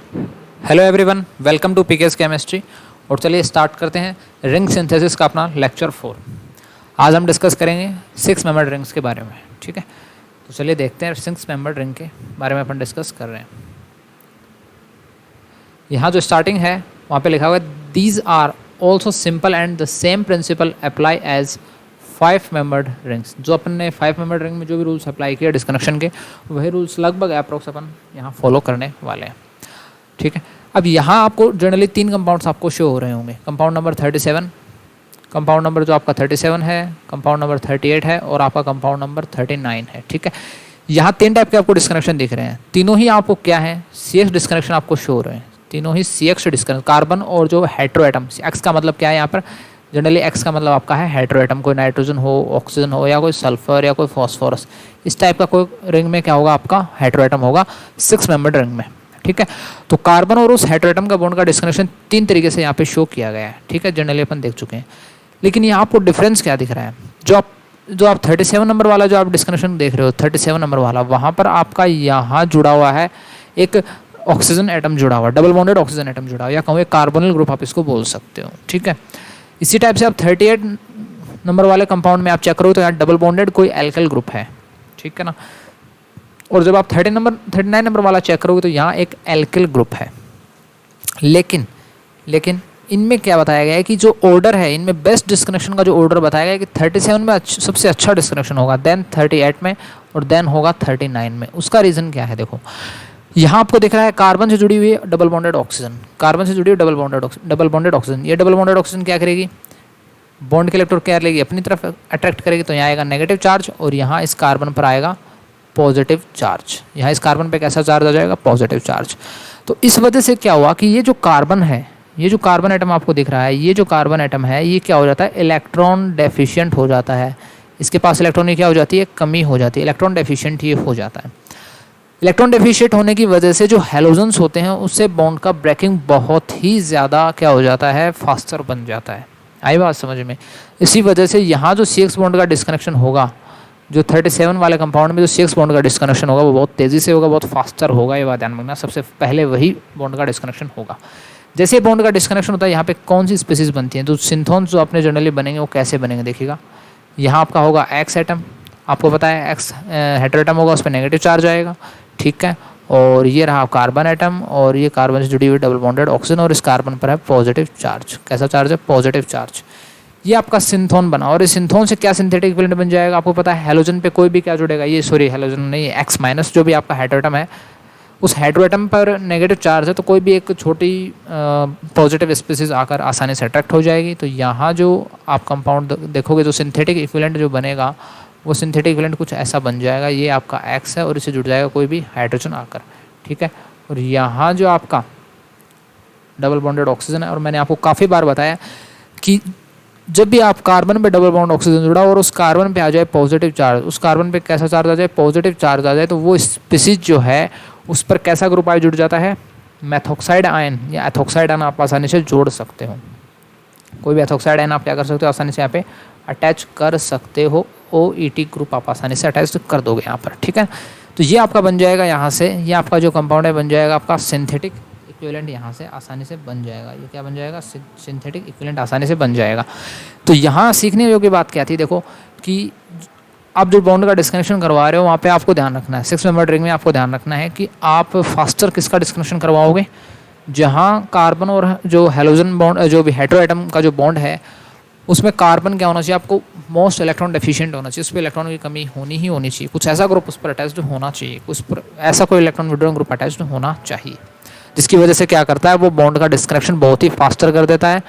Hello everyone, welcome to PKS chemistry. और चलिए start करते हैं रिंग सिंथेसिस का अपना लेक्चर 4। आज हम डिस्कस करेंगे 6 मेंबर्ड रिंग्स के बारे में। ठीक है, तो चलिए देखते हैं 6 मेंबर्ड रिंग के बारे में अपन डिस्कस कर रहे हैं। यहाँ जो स्टार्टिंग है वहाँ पे लिखा हुआ है these are also simple and the same principle apply as 5 membered rings. जो अपन ने 5 मेंबर्ड रिंग में जो भी रूल्स अप्लाई किए डिस्कनेक्शन के, वही रूल्स लगभग अप्रोक्स अपन यहाँ फॉलो करने वाले हैं। ठीक है, अब यहाँ आपको जनरली 3 कंपाउंड्स आपको शो हो रहे होंगे। कंपाउंड नंबर 37, कंपाउंड नंबर जो आपका 37 है, कंपाउंड नंबर 38 है और आपका कंपाउंड नंबर 39 है। ठीक है, यहाँ 3 टाइप के आपको डिस्कनेक्शन दिख रहे हैं। तीनों ही आपको क्या है, CX डिस्कनेक्शन आपको शो हो रहे हैं। तीनों ही CX डिस्कनेक्शन, कार्बन और जो हेट्रो एटम। X का मतलब क्या है यहाँ पर, जनरली X का मतलब आपका है हेट्रो एटम, कोई नाइट्रोजन हो, ऑक्सीजन हो, या कोई सल्फर या कोई फॉस्फोरस, इस टाइप का कोई रिंग में क्या होगा, आपका हेट्रो एटम होगा 6 मेंबर्ड रिंग में। ठीक है, तो कार्बन और उस हेट्रो एटम का बॉन्ड का डिस्कनेक्शन 3 तरीके से यहाँ पे शो किया गया है। ठीक है, जनरली अपन देख चुके हैं। लेकिन यहाँ आपको डिफरेंस क्या दिख रहा है, जो आप 37 नंबर वाला जो आप डिस्कनेक्शन देख रहे हो, 37 नंबर वाला, वहाँ पर आपका यहाँ जुड़ा हुआ है एक ऑक्सीजन एटम जुड़ा हुआ, डबल बॉन्डेड ऑक्सीजन एटम जुड़ा हुआ, या कहूँ एक कार्बोनिल ग्रुप आप इसको बोल सकते हो। ठीक है, इसी टाइप से आप 38 नंबर वाले कंपाउंड में आप चेक करो तो यहाँ डबल बॉन्डेड कोई एल्काइल ग्रुप है। ठीक है ना, और जब आप 39 नंबर वाला चेक करोगे तो यहाँ एक एल्किल ग्रुप है। लेकिन इनमें क्या बताया गया है कि जो ऑर्डर है, इनमें बेस्ट डिस्कनेक्शन का जो ऑर्डर बताया गया है कि 37 में सबसे अच्छा डिस्कनेक्शन होगा, देन 38 में, और देन होगा 39 में। उसका रीज़न क्या है, देखो यहाँ आपको दिख रहा है कार्बन से जुड़ी हुई है डबल बॉन्डेड ऑक्सीजन, कार्बन से जुड़ी हुई डबल बॉन्डेड ऑक्सीजन। ये डबल बॉन्डेड ऑक्सीजन क्या करेगी, बॉन्ड के इलेक्ट्रॉन क्या लेगी, अपनी तरफ अट्रैक्ट करेगी, तो यहाँ आएगा नेगेटिव चार्ज, और यहाँ इस कार्बन पर आएगा पॉजिटिव चार्ज। यहाँ इस कार्बन पे कैसा चार्ज आ जाएगा, पॉजिटिव चार्ज। तो इस वजह से क्या हुआ कि ये जो कार्बन है, ये जो कार्बन एटम आपको दिख रहा है, ये जो कार्बन एटम है, ये क्या हो जाता है, इलेक्ट्रॉन डेफिशिएंट हो जाता है। इसके पास इलेक्ट्रॉन की क्या हो जाती है, कमी हो जाती है, इलेक्ट्रॉन डेफिशिएंट ये हो जाता है। इलेक्ट्रॉन डेफिशिएंट होने की वजह से जो हैलोजन्स होते हैं उससे बॉन्ड का ब्रेकिंग बहुत ही ज़्यादा क्या हो जाता है, फास्टर बन जाता है। आई बात समझ में। इसी वजह से यहाँ जो CX बॉन्ड का डिस्कनेक्शन होगा, जो 37 वाले कंपाउंड में जो CX बॉन्ड का डिस्कनेक्शन होगा, वो बहुत तेज़ी से होगा, बहुत फास्टर होगा। ये बात ध्यान रखना, सबसे पहले वही बॉन्ड का डिस्कनेक्शन होगा। जैसे बॉन्ड का डिस्कनेक्शन होता है, यहाँ पे कौन सी स्पीसीज बनती हैं, तो सिंथोन्स जो अपने जनरली बनेंगे वो कैसे बनेंगे, देखिएगा। यहाँ आपका होगा X एटम, आपको पता है X हेट्रो एटम होगा, उस पर नेगेटिव चार्ज आएगा। ठीक है, और ये रहा कार्बन एटम, और ये कार्बन से जुड़ी हुई डबल बॉन्डेड ऑक्सीजन, और इस कार्बन पर है पॉजिटिव चार्ज। कैसा चार्ज है, पॉजिटिव चार्ज। ये आपका सिंथोन बना, और इस सिंथोन से क्या सिंथेटिक इक्विवेलेंट बन जाएगा, आपको पता है हेलोजन पे कोई भी क्या जुड़ेगा, ये सॉरी हेलोजन नहीं, X माइनस जो भी आपका हेट्रो एटम है, उस हेट्रो एटम पर नेगेटिव चार्ज है, तो कोई भी एक छोटी पॉजिटिव स्पीसीज आकर आसानी से अट्रैक्ट हो जाएगी। तो यहाँ जो आप कंपाउंड देखोगे, जो सिंथेटिक इक्विवेलेंट जो बनेगा, वो सिंथेटिक इक्विवेलेंट कुछ ऐसा बन जाएगा। ये आपका X है और इससे जुड़ जाएगा कोई भी हाइड्रोजन आकर। ठीक है, और यहाँ जो आपका डबल बॉन्डेड ऑक्सीजन है, और मैंने आपको काफ़ी बार बताया कि जब भी आप कार्बन पे डबल बॉन्ड ऑक्सीजन जुड़ा और उस कार्बन पे आ जाए पॉजिटिव चार्ज, उस कार्बन पे कैसा चार्ज आ जाए, पॉजिटिव चार्ज आ जाए, तो वो स्पीसीज जो है उस पर कैसा ग्रुप आई जुड़ जाता है, मेथॉक्साइड आयन या एथॉक्साइड आयन आप आसानी से जोड़ सकते हो। कोई भी एथॉक्साइड आयन आप क्या कर सकते हो, आसानी से यहाँ पे अटैच कर सकते हो। OET ग्रुप आप आसानी से अटैच कर दोगे यहाँ पर। ठीक है, तो ये आपका बन जाएगा यहाँ से, ये आपका जो कंपाउंड है बन जाएगा आपका सिंथेटिक इक्विवेलेंट, यहाँ से आसानी से बन जाएगा। ये क्या बन जाएगा, सिंथेटिक इक्विवेलेंट आसानी से बन जाएगा। तो यहाँ सीखने योग्य बात क्या थी, देखो कि आप जो बॉन्ड का डिस्कनेक्शन करवा रहे हो वहाँ पे आपको ध्यान रखना है, 6 मेंबर्ड रिंग में आपको ध्यान रखना है कि आप फास्टर किसका डिस्कनेक्शन करवाओगे, जहाँ कार्बन और जो हेलोजन बॉन्ड, जो भी हेट्रो एटम का जो बॉन्ड है, उसमें कार्बन क्या होना चाहिए, आपको मोस्ट इलेक्ट्रॉन डेफिशिएंट होना चाहिए, उस पर इलेक्ट्रॉन की कमी होनी ही होनी चाहिए, कुछ ऐसा ग्रुप उस पर अटैच्ड होना चाहिए, उस पर ऐसा कोई इलेक्ट्रॉन विड्रॉइंग ग्रुप अटैच्ड होना चाहिए, जिसकी वजह से क्या करता है, वो बॉन्ड का डिस्कनेक्शन बहुत ही फास्टर कर देता है।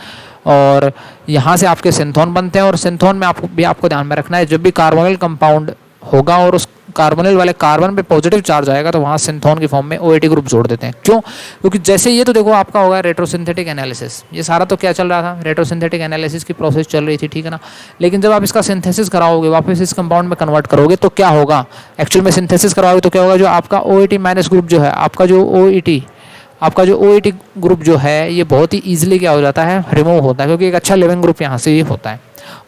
और यहाँ से आपके सिंथोन बनते हैं, और सिंथोन में आपको ध्यान में रखना है, जब भी कार्बोनिल कंपाउंड होगा और उस कार्बोनिल वाले कार्बन पे पॉजिटिव चार्ज आएगा, तो वहाँ सिंथोन की फॉर्म में OET ग्रुप जोड़ देते हैं। क्यों, क्योंकि जैसे ये तो देखो आपका होगा रेट्रोसिंथेटिक एनालिसिस, ये सारा तो क्या चल रहा था, रेट्रोसिंथेटिक एनालिसिस की प्रोसेस चल रही थी। ठीक है ना, लेकिन जब आप इसका सिंथेसिस कराओगे, वापस इस कंपाउंड में कन्वर्ट करोगे, तो क्या होगा, एक्चुअल में सिंथेसिस कराओगे तो क्या होगा, जो आपका OET माइनस ग्रुप जो है, आपका जो OET ग्रुप जो है, ये बहुत ही ईजिली क्या हो जाता है, रिमूव होता है, क्योंकि एक अच्छा लिविंग ग्रुप यहाँ से ये होता है,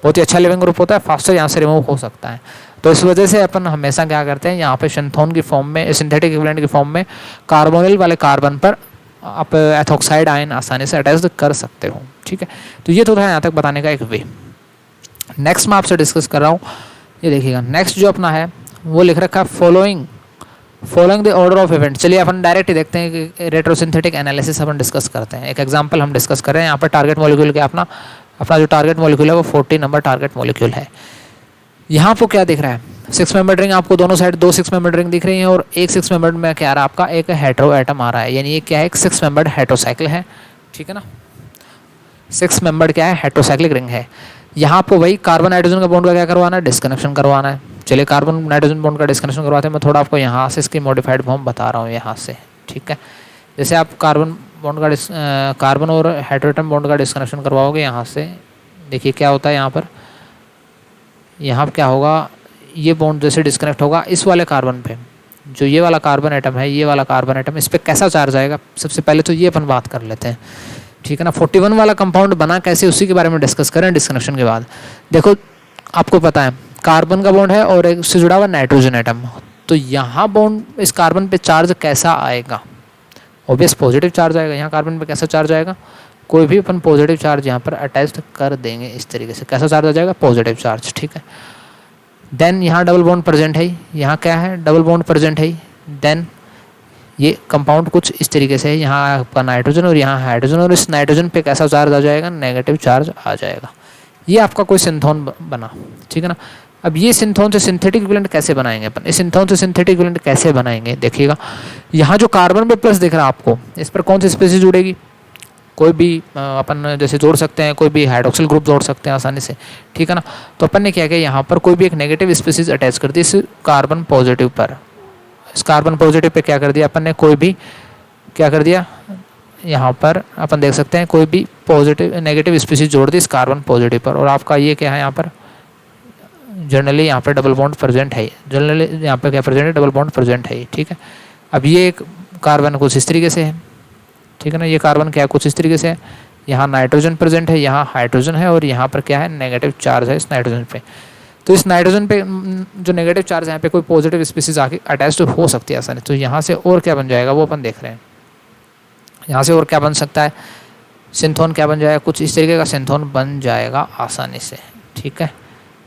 बहुत ही अच्छा लिविंग ग्रुप होता है, फास्टर यहाँ से रिमूव हो सकता है। तो इस वजह से अपन हमेशा क्या करते हैं, यहाँ पे सिंथोन की फॉर्म में, सिंथेटिक इक्विवेलेंट की फॉर्म में कार्बोनिल वाले कार्बन पर आप एथॉक्साइड आयन आसानी से अटैच कर सकते हो। ठीक है, तो ये तो था यहाँ तक बताने का एक वे। नेक्स्ट मैं आपसे डिस्कस कर रहा हूँ, ये देखिएगा नेक्स्ट जो अपना है वो लिख रखा है following the order of event. चलिए अपन डायरेक्ट ही देखते हैं कि रेट्रोसिंथेटिक एनालिसिस अपन डिस्कस करते हैं। एक एग्जांपल हम डिस्कस कर रहे हैं यहाँ पर टारगेट मॉलिक्यूल के, अपना जो टारगेट मॉलिक्यूल है वो 40 नंबर टारगेट मॉलिक्यूल है। यहाँ आपको क्या दिख रहा है, 6 मेंबर्ड रिंग, आपको दोनों साइड 2 6 मेंबर्ड रिंग दिख रही हैं और एक 6 मेंबर्ड में क्या आ रहा है आपका एक हेटेरो एटम आ रहा है, यानी ये क्या है एक 6 मेंबर्ड हेटेरोसाइकिल है। ठीक है ना, 6 मेंबर्ड क्या है हेटेरोसाइक्लिक रिंग है। यहाँ आपको वही कार्बन नाइट्रोजन का बॉन्ड का क्या करवाना है, डिस्कनेक्शन करवाना है। चलिए कार्बन नाइट्रोजन बॉन्ड का डिस्कनेक्शन करवाते हैं। मैं थोड़ा आपको यहाँ से इसकी मॉडिफाइड फॉर्म बता रहा हूँ यहाँ से। ठीक है, जैसे आप कार्बन बॉन्ड का कार्बन और हाइड्रोजन बॉन्ड का डिस्कनेक्शन करवाओगे यहाँ से, देखिए क्या होता है यहाँ पर, यहाँ क्या होगा, ये बॉन्ड जैसे डिस्कनेक्ट होगा इस वाले कार्बन पे, जो ये वाला कार्बन एटम है, ये वाला कार्बन एटम, इस पर कैसा चार्ज आएगा, सबसे पहले तो ये अपन बात कर लेते हैं। ठीक है ना, 41 वाला कंपाउंड बना कैसे, उसी के बारे में डिस्कस करें डिस्कनेक्शन के बाद। देखो आपको पता है कार्बन का बॉन्ड है और एक उससे जुड़ा हुआ नाइट्रोजन एटम, तो यहाँ बॉन्ड इस कार्बन पे चार्ज कैसा आएगा, ऑब्वियस पॉजिटिव चार्ज आएगा। यहाँ कार्बन पे कैसा चार्ज आएगा, कोई भी अपन पॉजिटिव चार्ज यहाँ पर अटैच कर देंगे इस तरीके से, कैसा चार्ज आ जाएगा, पॉजिटिव चार्ज। ठीक है, देन यहाँ डबल बॉन्ड प्रेजेंट है, यहाँ क्या है डबल बॉन्ड प्रेजेंट है। देन ये कंपाउंड कुछ इस तरीके से है, यहाँ आपका नाइट्रोजन और यहाँ हाइड्रोजन, और इस नाइट्रोजन पे कैसा चार्ज आ जाएगा, नेगेटिव चार्ज आ जाएगा। ये आपका कोई सिंथोन बना। ठीक है ना, अब ये सिंथोन से सिंथेटिक इक्विवेलेंट कैसे बनाएंगे अपन, इस सिंथोन से सिंथेटिक इक्विवेलेंट कैसे बनाएंगे, देखिएगा यहाँ जो कार्बन पे प्लस दिख रहा है आपको, इस पर कौन सी स्पीशीज जुड़ेगी, कोई भी अपन जैसे जोड़ सकते हैं, कोई भी हाइड्रोक्सिल ग्रुप जोड़ सकते हैं आसानी से। ठीक है ना, तो अपन ने क्या किया, यहाँ पर कोई भी एक नेगेटिव स्पीशीज अटैच कर दी इस कार्बन पॉजिटिव पर, इस कार्बन पॉजिटिव पे क्या कर दिया अपन ने, कोई भी क्या कर दिया, यहाँ पर अपन देख सकते हैं कोई भी पॉजिटिव नेगेटिव स्पीशीज जोड़ दी इस कार्बन पॉजिटिव पर, और आपका ये क्या है यहाँ पर जनरली यहाँ पे डबल बॉन्ड प्रेजेंट है, जनरली यहाँ पे क्या प्रेजेंट है, डबल बॉन्ड प्रेजेंट है। ठीक है, अब ये एक कार्बन कुछ इस तरीके से है। ठीक है ना, ये कार्बन क्या कुछ इस तरीके से है, यहाँ नाइट्रोजन प्रेजेंट है, यहाँ हाइड्रोजन है, और यहाँ पर क्या है नेगेटिव चार्ज है इस नाइट्रोजन पे। तो इस नाइट्रोजन पे जो नेगेटिव चार्ज है यहाँ पे कोई पॉजिटिव स्पीशीज आके अटैच तो हो सकती है आसानी, तो यहाँ से और क्या बन जाएगा वो अपन देख रहे हैं। यहाँ से और क्या बन सकता है, सिंथोन क्या बन जाएगा, कुछ इस तरीके का सिंथोन बन जाएगा आसानी से। ठीक है,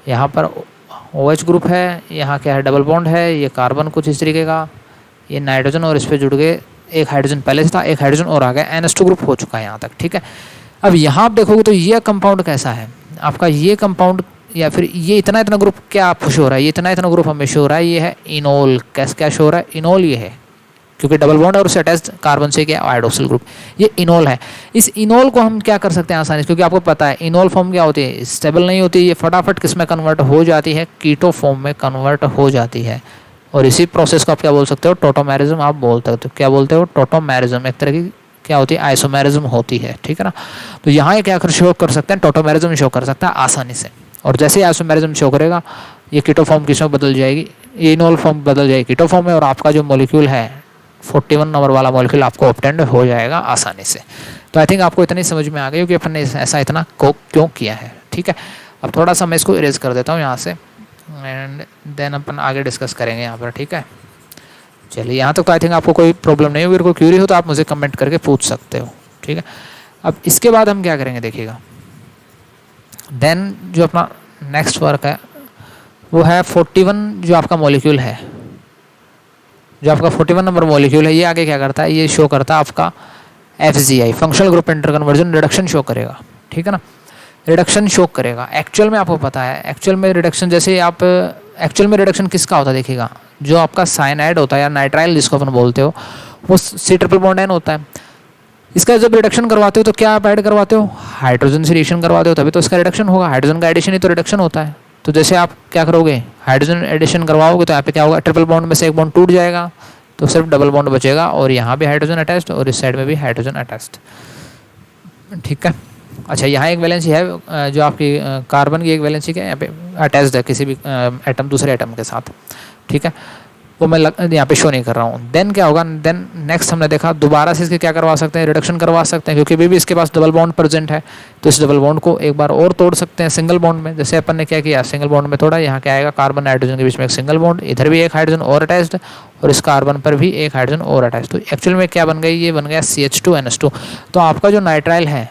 यहाँ पर OH ग्रुप है, यहाँ क्या है डबल बॉन्ड है, ये कार्बन कुछ इस तरीके का, ये नाइट्रोजन और इस पर जुड़ गए, एक हाइड्रोजन पहले से था, एक हाइड्रोजन और आ गया, NH2 ग्रुप हो चुका है यहाँ तक। ठीक है, अब यहाँ आप देखोगे तो ये कंपाउंड कैसा है आपका, ये कंपाउंड या फिर ये इतना ग्रुप क्या आपको शो हो रहा है, ये इतना ग्रुप हमें शो हो रहा है, ये है इनोल। क्या शो हो रहा है, इनोल ये है, क्योंकि डबल बॉन्ड और उससे अटैच कार्बन से क्या हाइड्रोक्सिल ग्रुप, ये इनोल है। इस इनोल को हम क्या कर सकते हैं आसानी से, क्योंकि आपको पता है इनोल फॉर्म क्या होती है, स्टेबल नहीं होती, ये फटाफट किस में कन्वर्ट हो जाती है, कीटो फॉर्म में कन्वर्ट हो जाती है। और इसी प्रोसेस को आप क्या बोल सकते हो, टोटोमेरिज्म आप बोल सकते हो। क्या बोलते हो, टोटोमेरिज्म, एक तरह की क्या होती है, आइसोमेरिज्म होती है। ठीक है ना, तो यहाँ क्या शो कर सकते हैं, टोटोमेरिज्म शो कर सकता है आसानी से, और जैसे ही आइसोमेरिज्म शो करेगा ये कीटो फॉर्म किस में बदल जाएगी, ये इनोल फॉर्म बदल जाएगी कीटो फॉर्म में, और आपका जो मॉलिक्यूल है 41 नंबर वाला मॉलिक्यूल आपको ऑब्टेंड हो जाएगा आसानी से। तो आई थिंक आपको इतनी समझ में आ गई कि अपन ने ऐसा इतना क्यों किया है। ठीक है, अब थोड़ा सा मैं इसको इरेज कर देता हूँ यहाँ से, एंड देन अपन आगे डिस्कस करेंगे यहाँ पर। ठीक है, चलिए यहाँ तक तो आई थिंक आपको कोई प्रॉब्लम नहीं होगी, कोई क्यूरी हो तो आप मुझे कमेंट करके पूछ सकते हो। ठीक है, अब इसके बाद हम क्या करेंगे देखिएगा, देन जो अपना नेक्स्ट वर्क है वो है 41 जो आपका मॉलिक्यूल है, जो आपका 41 नंबर मॉलिक्यूल है, ये आगे क्या करता है, ये शो करता है आपका FGI functional group interconversion reduction show करेगा। ठीक है ना, रिडक्शन शो करेगा। एक्चुअल में आपको पता है, एक्चुअल में रिडक्शन जैसे आप एक्चुअल में रिडक्शन किसका होता है देखिएगा, जो आपका साइनाइड होता है या नाइट्राइल जिसको अपन बोलते हो, वो C++ होता है। इसका जब रिडक्शन करवाते हो तो क्या आप ऐड करवाते हो, हाइड्रोजन से रिएक्शन करवाते हो, तभी तो इसका रिडक्शन होगा। हाइड्रोजन का एडिशन ही तो रिडक्शन होता है। तो जैसे आप क्या करोगे, हाइड्रोजन एडिशन करवाओगे तो यहाँ पे क्या होगा, ट्रिपल बॉन्ड में से एक बॉन्ड टूट जाएगा, तो सिर्फ डबल बॉन्ड बचेगा, और यहाँ भी हाइड्रोजन अटैच्ड और इस साइड में भी हाइड्रोजन अटैच्ड। ठीक है, अच्छा यहाँ एक वैलेंसी है जो आपकी कार्बन की एक वैलेंसी क्या है यहाँ पे अटैच्ड है किसी भी एटम दूसरे एटम के साथ। ठीक है, वो मैं यहाँ पे शो नहीं कर रहा हूँ। देन क्या होगा, देन नेक्स्ट हमने देखा दोबारा से इसके क्या करवा सकते हैं, रिडक्शन करवा सकते हैं, क्योंकि अभी भी इसके पास डबल बॉन्ड प्रेजेंट है, तो इस डबल बॉन्ड को एक बार और तोड़ सकते हैं सिंगल बॉन्ड में। जैसे अपन ने क्या किया, सिंगल बॉन्ड में तोड़ा, यहाँ क्या आएगा, कार्बन नाइट्रोजन के बीच में एक सिंगल बॉन्ड, इधर भी एक हाइड्रोजन और अटैच्ड, और इस कार्बन पर भी एक हाइड्रोजन और अटैच। तो एक्चुअल में क्या बन गई, ये बन गया CH2NH2। तो आपका जो नाइट्राइल है,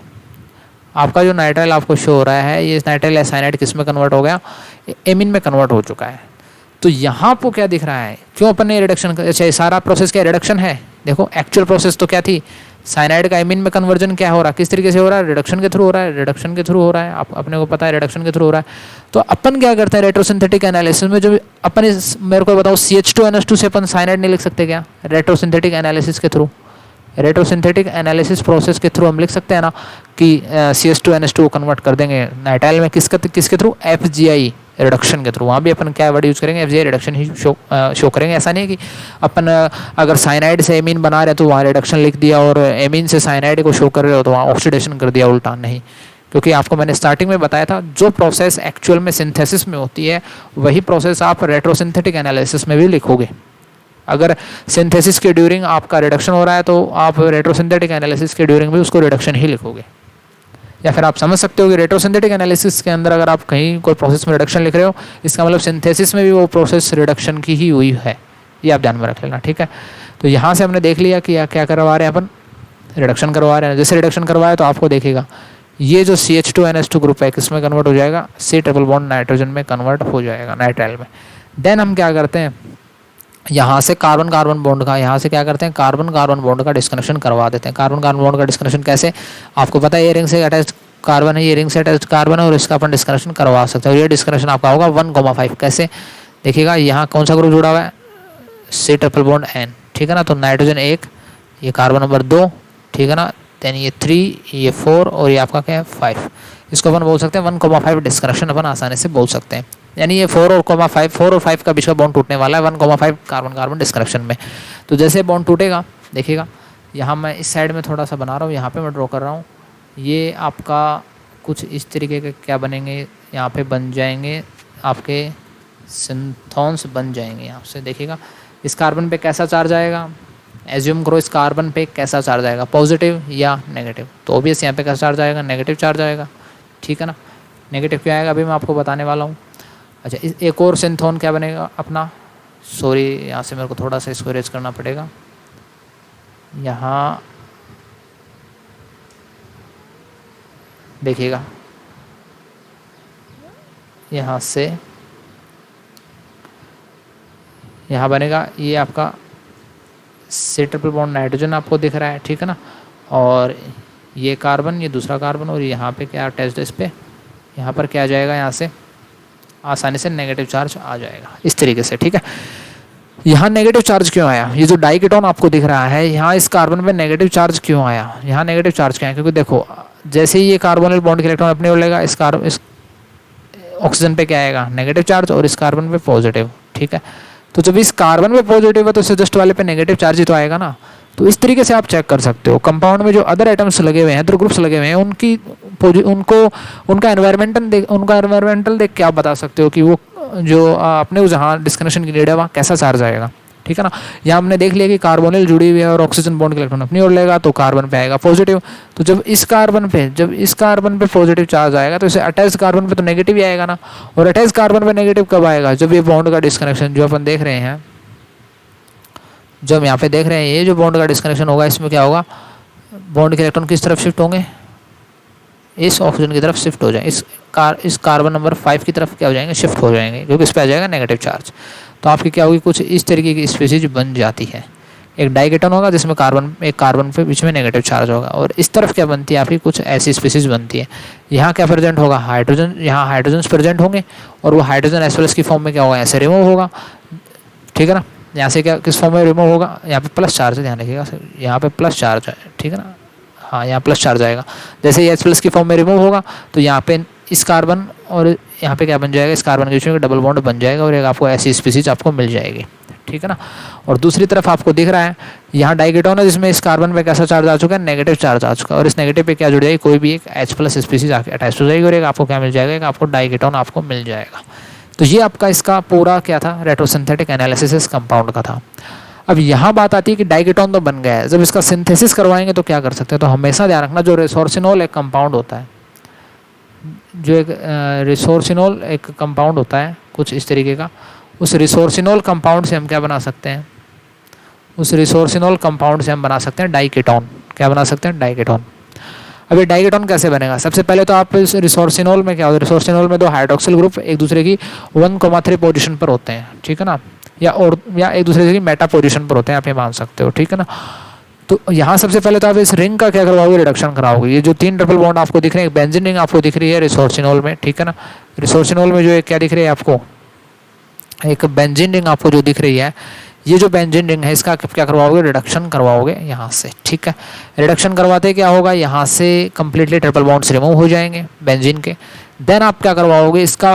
आपका जो नाइट्राइल आपको शो हो रहा है, ये नाइट्राइल साइनाइड किस में कन्वर्ट हो गया, एमीन में कन्वर्ट हो चुका है। तो यहाँ पर क्या दिख रहा है, क्यों अपन ने रिडक्शन, अच्छा सारा प्रोसेस क्या रिडक्शन है। देखो एक्चुअल प्रोसेस तो क्या थी, साइनाइड का एमीन में कन्वर्जन क्या हो रहा है, किस तरीके से हो रहा है, रिडक्शन के थ्रू हो रहा है, रिडक्शन के थ्रू हो रहा है, आप अपने को पता है रिडक्शन के थ्रू हो रहा है। तो अपन क्या करते हैं रेट्रोसिंथेटिक एनालिसिस में, जो अपन मेरे को बताओ CH2NH2 से अपन साइनाइड नहीं लिख सकते क्या, रेट्रोसिंथेटिक एनालिसिस के थ्रू, रेट्रोसिंथेटिक एनालिसिस प्रोसेस के थ्रू हम लिख सकते हैं ना कि CH2NH2 कन्वर्ट कर देंगे नाइट्राइल में, किसके थ्रू, FGI रिडक्शन के थ्रू। वहाँ भी अपन क्या वर्ड यूज़ करेंगे, FGI रिडक्शन ही शो करेंगे। ऐसा नहीं कि अपन अगर साइनाइड से एमीन बना रहे तो वहाँ रिडक्शन लिख दिया और एमीन से साइनाइड को शो कर रहे हो तो वहाँ ऑक्सीडेशन कर दिया, उल्टा नहीं। क्योंकि आपको मैंने स्टार्टिंग में बताया था, जो प्रोसेस एक्चुअल में सिंथेसिस में होती है वही प्रोसेस आप रेट्रोसिंथेटिक एनालिसिस में भी लिखोगे। अगर सिंथेसिस के ड्यूरिंग आपका रिडक्शन हो रहा है तो आप रेट्रोसिंथेटिक एनालिसिस के ड्यूरिंग भी उसको रिडक्शन ही लिखोगे। या फिर आप समझ सकते हो कि रेट्रोसिंथेटिक एनालिसिस के अंदर अगर आप कहीं कोई प्रोसेस में रिडक्शन लिख रहे हो, इसका मतलब सिंथेसिस में भी वो प्रोसेस रिडक्शन की ही हुई है, ये आप ध्यान में रख लेना, ठीक है। तो यहाँ से हमने देख लिया कि क्या करवा रहे हैं अपन, रिडक्शन करवा रहे हैं। जैसे रिडक्शन करवाए तो आपको देखेगा ये जो CH2NH2 ग्रुप है किस में कन्वर्ट हो जाएगा, C ट्रिपल बॉन्ड नाइट्रोजन में कन्वर्ट हो जाएगा, नाइट्राइल में। देन हम क्या करते हैं, यहाँ से कार्बन कार्बन बॉन्ड का, यहाँ से क्या करते हैं, कार्बन कार्बन बॉन्ड का डिस्कनेक्शन करवा देते हैं। कार्बन कार्बन बॉन्ड का डिस्कनेक्शन कैसे, आपको पता है ये रिंग से अटैच्ड कार्बन है, ये रिंग से अटैच्ड कार्बन है, और इसका अपन डिस्कनेक्शन करवा सकते हैं। और ये डिस्कनेक्शन आपका होगा 1,5। कैसे देखिएगा, यहाँ कौन सा ग्रुप जुड़ा हुआ है, C ट्रिपल बॉन्ड N, ठीक है ना। तो नाइट्रोजन 1, ये कार्बन नंबर 2, ठीक है ना। देन ये 3, ये 4 और ये आपका क्या है 5। इसको अपन बोल सकते हैं 1,5 डिस्कनेक्शन, अपन आसानी से बोल सकते हैं। यानी ये 4 और 5 का बीच का बॉन्ड टूटने वाला है 1,5 कार्बन कार्बन डिस्कनेक्शन में। तो जैसे बॉन्ड टूटेगा, देखिएगा यहाँ मैं इस साइड में थोड़ा सा बना रहा हूँ, यहाँ पे मैं ड्रॉ कर रहा हूँ। ये आपका कुछ इस तरीके के क्या बनेंगे, यहाँ पे बन जाएंगे आपके सिंथॉन्स बन जाएंगे। यहाँ से देखिएगा इस कार्बन पे कैसा चार्ज आएगा, एज्यूम करो इस कार्बन पे कैसा चार्ज आएगा, पॉजिटिव या नेगेटिव। तो ऑब्वियस यहाँ पे कैसा चार्ज आएगा, नेगेटिव चार्ज आएगा, ठीक है ना। नेगेटिव क्या आएगा अभी मैं आपको बताने वाला हूँ। अच्छा, एक और सिंथोन क्या बनेगा अपना, सॉरी यहाँ से मेरे को थोड़ा सा इसको इरेज करना पड़ेगा। यहाँ देखिएगा, यहाँ से यहाँ बनेगा ये आपका C ट्रिपल बॉन्ड नाइट्रोजन आपको दिख रहा है, ठीक है ना। और ये कार्बन, ये दूसरा कार्बन, और यहाँ पे क्या अटैच्ड है इस पर, यहाँ पर क्या आ जाएगा, यहाँ से आसानी से नेगेटिव चार्ज आ जाएगा इस तरीके से, ठीक है। यहाँ नेगेटिव चार्ज क्यों आया, ये जो डाइकेटोन आपको दिख रहा है यहाँ इस कार्बन पे नेगेटिव चार्ज क्यों आया, यहाँ नेगेटिव चार्ज क्यों आया, क्योंकि देखो जैसे ही ये कार्बोनिल बॉन्ड के इलेक्ट्रॉन अपने ओर लेगा, इस ऑक्सीजन पे क्या आएगा नेगेटिव चार्ज, और इस कार्बन पे पॉजिटिव, ठीक है। तो जब इस कार्बन पे पॉजिटिव है तो इससे जस्ट वाले पे नेगेटिव चार्ज ही तो आएगा ना। तो इस तरीके से आप चेक कर सकते हो कंपाउंड में जो अदर एटम्स लगे हुए हैं, अदर ग्रुप्स लगे हुए हैं, उनका एनवायरमेंटल देख के आप बता सकते हो कि वो जो अपने को जहाँ डिस्कनेक्शन की नीड है वहाँ कैसा चार्ज आएगा, ठीक है ना। यहाँ हमने देख लिया कि कार्बोनिल जुड़ी हुई है और ऑक्सीजन बॉन्ड के इलेक्ट्रॉन अपनी ओर लेगा तो कार्बन पे आएगा पॉजिटिव। तो जब इस कार्बन पे पॉजिटिव चार्ज आएगा तो इसे अटैच कार्बन पे तो नेगेटिव ही आएगा ना। और अटैच कार्बन पे नेगेटिव कब आएगा, जब ये बॉन्ड का डिस्कनेक्शन जो अपन देख रहे हैं, जब यहाँ पे देख रहे हैं ये जो बॉन्ड का डिस्कनेक्शन होगा, इसमें क्या होगा, बॉन्ड के इलेक्ट्रॉन किस तरफ शिफ्ट होंगे, इस ऑक्सीजन की तरफ शिफ्ट हो जाएंगे, इस कार्बन नंबर 5 की तरफ क्या हो जाएंगे, शिफ्ट हो जाएंगे, क्योंकि इस पर आ जाएगा नेगेटिव चार्ज। तो आपकी क्या होगी, कुछ इस तरीके की स्पीसीज बन जाती है। एक डाइकेटोन होगा जिसमें एक कार्बन पे बीच में नेगेटिव चार्ज होगा, और इस तरफ क्या बनती है आपकी, कुछ ऐसी स्पीसीज बनती है। यहाँ क्या प्रेजेंट होगा, हाइड्रोजन, यहाँ हाइड्रोजन प्रेजेंट होंगे, और वो हाइड्रोजन एसोलस की फॉर्म में क्या होगा, ऐसे रिमूव होगा, ठीक है ना। यहाँ से क्या किस फॉर्म में रिमूव होगा, यहाँ पे प्लस चार्ज है, ध्यान रखिएगा, यहाँ पे प्लस चार्ज है, ठीक है ना। हाँ, यहाँ प्लस चार्ज आएगा। जैसे ये H+ की फॉर्म में रिमूव होगा तो यहाँ पे इस कार्बन और यहाँ पे क्या बन जाएगा, इस कार्बन के बीच में डबल बॉन्ड बन जाएगा, और एक आपको ऐसी स्पीसीज आपको मिल जाएगी, ठीक है ना। और दूसरी तरफ आपको दिख रहा है यहाँ डाइकेटोन है जिसमें इस कार्बन पे कैसा चार्ज आ चुका है, नेगेटिव चार्ज आ चुका है, और इस नेगेटिव पे क्या जुड़ जाएगी, कोई भी एक H+ स्पीसीज आके अटैच हो जाएगी, और एक आपको क्या मिल जाएगा, एक आपको डाइकेटोन आपको मिल जाएगा। तो ये आपका इसका पूरा क्या था, रेट्रोसिंथेटिक एनालिसिस इस कंपाउंड का था। अब यहाँ बात आती है कि डाइकेटोन तो बन गया है, जब इसका सिंथेसिस करवाएंगे तो क्या कर सकते हैं। तो हमेशा ध्यान रखना, जो रिसोर्सिनोल एक कंपाउंड होता है, जो एक रिसोर्सिनोल एक कंपाउंड होता है कुछ इस तरीके का, उस रिसोर्सिनोल कंपाउंड से हम क्या बना सकते हैं, उस रिसोर्सिनोल कंपाउंड से हम बना सकते हैं डाइकेटोन। क्या बना सकते हैं, डाइकेटोन। अब ये डाइकेटोन कैसे बनेगा, सबसे पहले तो आप इस रिसोर्सिनोल में क्या होता है, रिसोर्सिनोल में दो हाइड्रोक्सिल ग्रुप एक दूसरे की 1,3 पोजीशन पर होते हैं, ठीक है ना, या एक दूसरे की मेटा पोजीशन पर होते हैं, आप ये मान सकते हो, ठीक है ना। तो यहाँ सबसे पहले तो आप इस रिंग का क्या करवाओगे, रिडक्शन कराओगे। ये जो 3 ट्रिपल बॉन्ड आपको दिख रहे हैं, एक बेंजीन रिंग आपको दिख रही है रिसोर्सिनोल में, ठीक है ना। रिसोर्सिनोल में जो एक क्या दिख रही है आपको, एक बेंजीन रिंग आपको जो दिख रही है, ये जो बेंजीन रिंग है इसका क्या करवाओगे, रिडक्शन करवाओगे यहाँ से, ठीक है। रिडक्शन करवाते क्या होगा, यहाँ से कंप्लीटली ट्रिपल बॉन्ड्स रिमूव हो जाएंगे बेंजीन के। देन आप क्या करवाओगे, इसका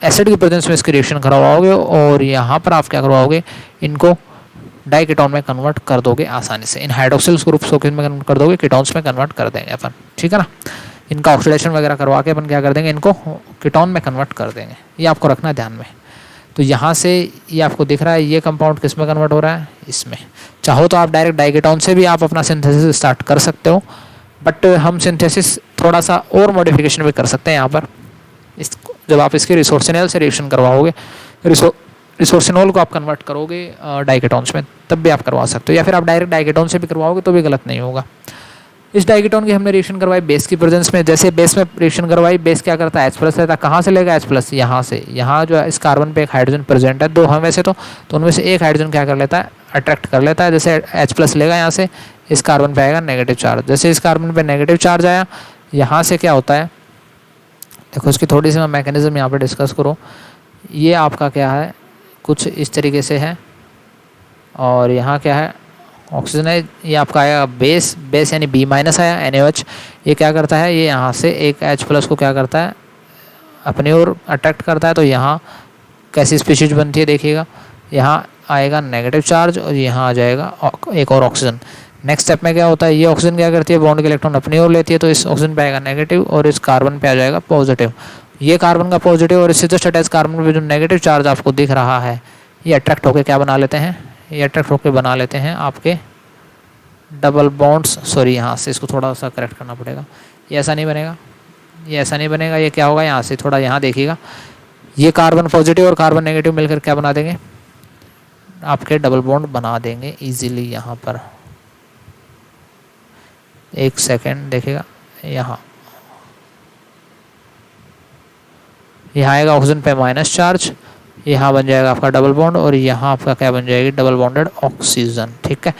एसिड की प्रेजेंस में इसकी रिएक्शन करवाओगे और यहाँ पर आप क्या करवाओगे, इनको डाइकेटोन में कन्वर्ट कर दोगे आसानी से। इन हाइड्रोक्सिल्स ग्रुप्स को किस में कन्वर्ट कर दोगे, कीटोन्स में कन्वर्ट कर देंगे अपन, ठीक है ना। इनका ऑक्सीडेशन वगैरह करवा के अपन क्या कर देंगे, इनको कीटोन में कन्वर्ट कर देंगे। ये आपको रखना ध्यान में। तो यहाँ से ये आपको दिख रहा है, ये कंपाउंड किस में कन्वर्ट हो रहा है, इसमें। चाहो तो आप डायरेक्ट डाइकेटोन से भी आप अपना सिंथेसिस स्टार्ट कर सकते हो, बट हम सिंथेसिस थोड़ा सा और मॉडिफिकेशन भी कर सकते हैं यहाँ पर। जब आप इसके रिसोर्सिनोल से रिएक्शन करवाओगे, रिसोर्सिनोल को आप कन्वर्ट करोगे डाइकेटोन्स में, तब भी आप करवा सकते हो, या फिर आप डायरेक्ट डाइकेटोन से भी करवाओगे तो भी गलत नहीं होगा। इस डाइकेटोन की हमने रिएक्शन करवाई बेस की प्रेजेंस में। जैसे बेस में रिएक्शन करवाई, बेस क्या करता है, H+ रहता है। कहाँ से लेगा H+, यहाँ से। यहाँ जो है इस कार्बन पे एक हाइड्रोजन प्रेजेंट है, दो हैं वैसे तो उनमें से एक हाइड्रोजन क्या कर लेता है, अट्रैक्ट कर लेता है। जैसे H+ लेगा यहाँ से, इस कार्बन पे आएगा नेगेटिव चार्ज। जैसे इस कार्बन पे नेगेटिव चार्ज आया, यहाँ से क्या होता है, देखो इसकी थोड़ी सी मैं मैकेनिज्म यहाँ पर डिस्कस करूँ। ये आपका क्या है, कुछ इस तरीके से है, और यहाँ क्या है, ऑक्सीजन है। ये आपका आया बेस यानी B- आया NaOH। ये क्या करता है, ये यहाँ से एक H+ को क्या करता है, अपनी ओर अट्रैक्ट करता है। तो यहाँ कैसी स्पीशीज बनती है देखिएगा, यहाँ आएगा नेगेटिव चार्ज और यहाँ आ जाएगा एक और ऑक्सीजन। नेक्स्ट स्टेप में क्या होता है, ये ऑक्सीजन क्या करती है, बॉन्ड के इलेक्ट्रॉन अपनी ओर लेती है, तो इस ऑक्सीजन पे आएगा नेगेटिव और इस कार्बन पे आ जाएगा पॉजिटिव। ये कार्बन का पॉजिटिव और इससे जस्ट अटैच कार्बन पे जो नेगेटिव चार्ज आपको दिख रहा है, ये अट्रैक्ट होकर क्या बना लेते हैं, ये अट्रैक्ट होकर बना लेते हैं आपके डबल बॉन्ड्स। सॉरी, यहाँ से इसको थोड़ा सा करेक्ट करना पड़ेगा, ये ऐसा नहीं बनेगा, ये ऐसा नहीं बनेगा। ये क्या होगा, यहाँ से थोड़ा यहाँ देखिएगा, ये कार्बन पॉजिटिव और कार्बन नेगेटिव मिलकर क्या बना देंगे, आपके डबल बॉन्ड बना देंगे इजीली। यहाँ पर एक सेकेंड देखिएगा, यहाँ आएगा ऑक्सीजन पे माइनस चार्ज, यहाँ बन जाएगा आपका डबल बॉन्ड और यहाँ आपका क्या बन जाएगी, डबल बॉन्डेड ऑक्सीजन, ठीक है।